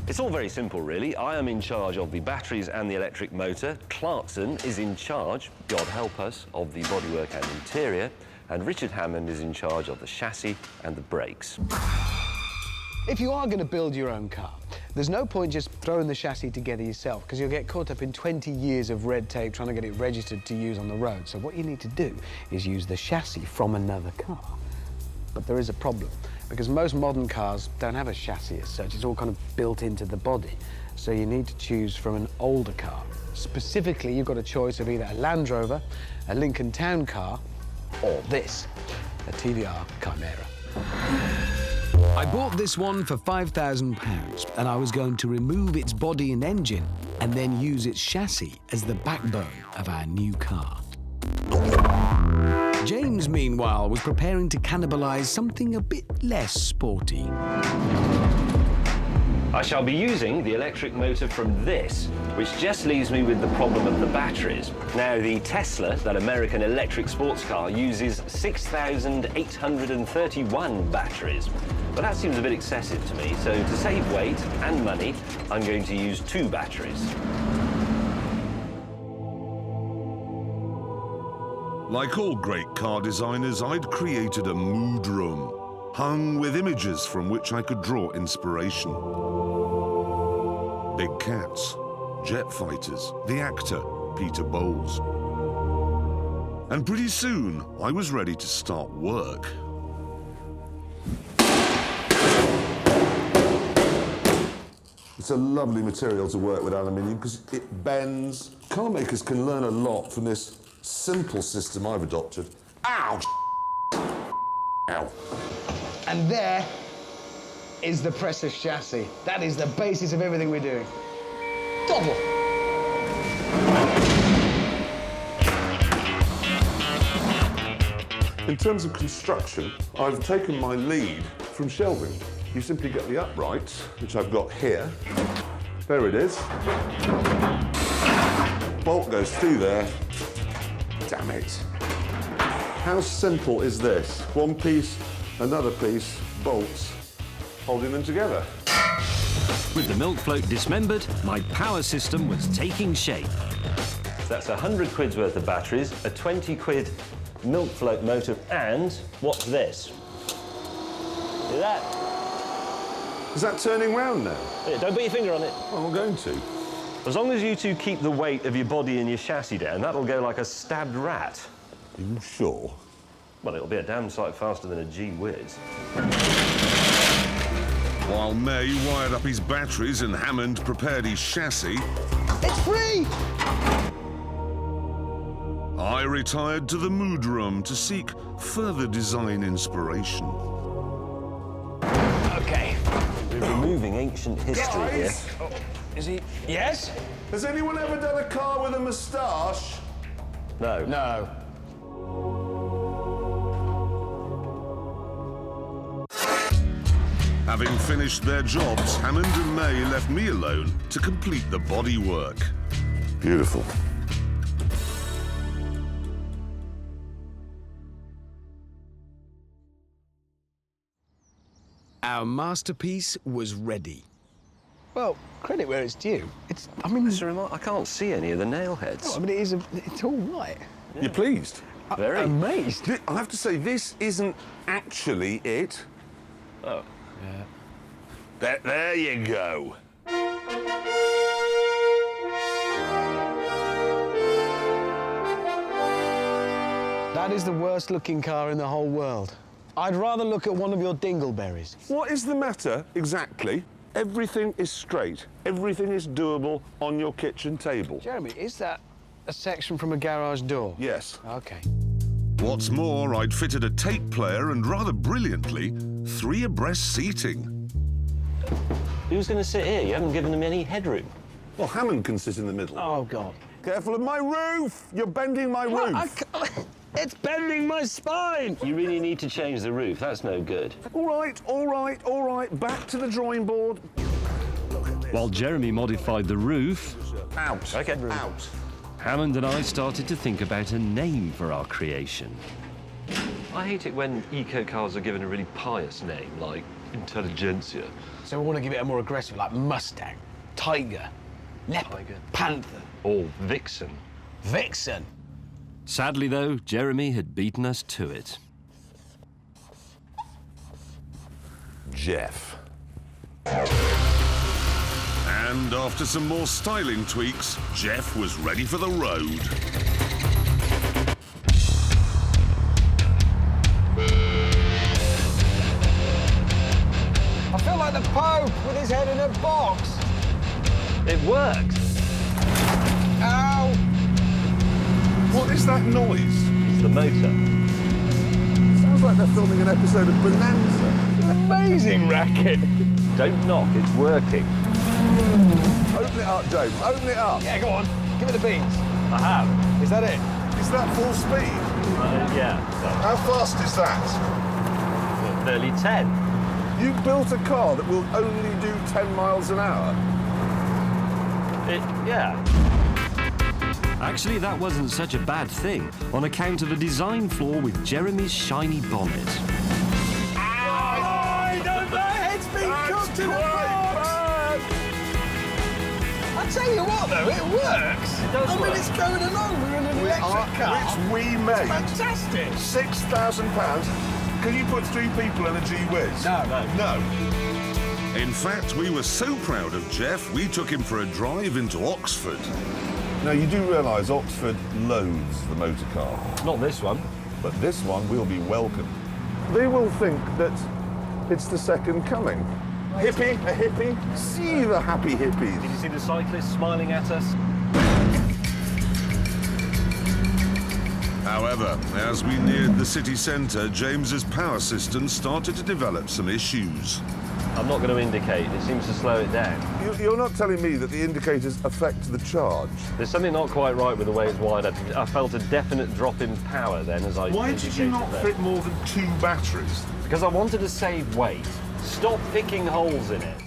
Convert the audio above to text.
It's all very simple, really. I am in charge of the batteries and the electric motor. Clarkson is in charge, God help us, of the bodywork and interior. And Richard Hammond is in charge of the chassis and the brakes. If you are going to build your own car, there's no point just throwing the chassis together yourself, because you'll get caught up in 20 years of red tape trying to get it registered to use on the road. So what you need to do is use the chassis from another car. But there is a problem, because most modern cars don't have a chassis as such. It's all kind of built into the body. So you need to choose from an older car. Specifically, you've got a choice of either a Land Rover, a Lincoln Town Car, or this, a TVR Chimera. I bought this one for £5,000, and I was going to remove its body and engine and then use its chassis as the backbone of our new car. James, meanwhile, was preparing to cannibalise something a bit less sporty. I shall be using the electric motor from this, which just leaves me with the problem of the batteries. Now, the Tesla, that American electric sports car, uses 6,831 batteries. But that seems a bit excessive to me, so to save weight and money, I'm going to use 2 batteries. Like all great car designers, I'd created a mood room, hung with images from which I could draw inspiration. Big cats, jet fighters, the actor, Peter Bowles. And pretty soon, I was ready to start work. It's a lovely material to work with aluminium because it bends. Car makers can learn a lot from this simple system I've adopted. Ow! Ow. And there is the precious chassis. That is the basis of everything we're doing. Double. In terms of construction, I've taken my lead from shelving. You simply get the uprights, which I've got here. There it is. Bolt goes through there. Damn it. How simple is this? One piece, another piece, bolts, holding them together. With the milk float dismembered, my power system was taking shape. That's 100 quid's worth of batteries, a 20 quid milk float motor, and what's this? See that? Is that turning round now? Yeah, don't put your finger on it. Oh, I'm going to. As long as you two keep the weight of your body and your chassis down, that'll go like a stabbed rat. Are you sure? Well, it'll be a damn sight faster than a gee-whiz. While May wired up his batteries and Hammond prepared his chassis, It's free! I retired to the mood room to seek further design inspiration. Okay. We're removing ancient history here. Guys, Is he? Yes? has anyone ever done a car with a moustache? No. No. Having finished their jobs, Hammond and May left me alone to complete the bodywork. Beautiful. Our masterpiece was ready. Well, credit where it's due. I mean, I can't see any of the nail heads. I mean, it's all right. You're pleased? Very. Amazed. I have to say, this isn't actually it. Oh. Yeah. There you go. That is the worst looking car in the whole world. I'd rather look at one of your dingleberries. What is the matter, exactly? Everything is straight. Everything is doable on your kitchen table. Jeremy, is that a section from a garage door? Yes. Okay. What's more, I'd fitted a tape player and, rather brilliantly, 3 abreast seating. Who's going to sit here? You haven't given them any headroom. Well, Hammond can sit in the middle. Oh, God. Careful of my roof! You're bending my roof. It's bending my spine! You really need to change the roof. That's no good. All right, all right, all right. Back to the drawing board. While Jeremy modified the roof, Out. Okay. Out. Hammond and I started to think about a name for our creation. I hate it when eco cars are given a really pious name, like Intelligentsia. So we want to give it a more aggressive, like Mustang, Tiger, Leopard, Tiger. Panther, Or Vixen. Vixen. Sadly, though, Jeremy had beaten us to it. Jeff. And after some more styling tweaks, Jeff was ready for the road. I feel like the Pope with his head in a box. It works. Ow! What is that noise? It's the motor. Sounds like they're filming an episode of Bonanza. Amazing racket. Don't knock, it's working. Open it up, James. Open it up. Yeah, go on. Give me the beans. I have. Is that it? Is that full speed? Yeah. How fast is that? Well, nearly 10. You built a car that will only do 10 miles an hour? Yeah. Actually, that wasn't such a bad thing, on account of a design flaw with Jeremy's shiny bonnet. I tell you what, though, it works. It does work. It's going along. We're in an electric car. Which we made. Fantastic. £6,000. Can you put 3 people in a G-Wiz? No. No. In fact, we were so proud of Jeff, we took him for a drive into Oxford. Now, you do realise Oxford loathes the motor car. Not this one. But this one will be welcome. They will think that it's the second coming. Hippie, a hippie. See the happy hippies. Did you see the cyclist smiling at us? However, as we neared the city centre, James's power system started to develop some issues. I'm not going to indicate. It seems to slow it down. You're not telling me that the indicators affect the charge? There's something not quite right with the way it's wired up. I felt a definite drop in power then as I Why did you not indicated fit more than 2 batteries? Because I wanted to save weight. Stop picking holes in it.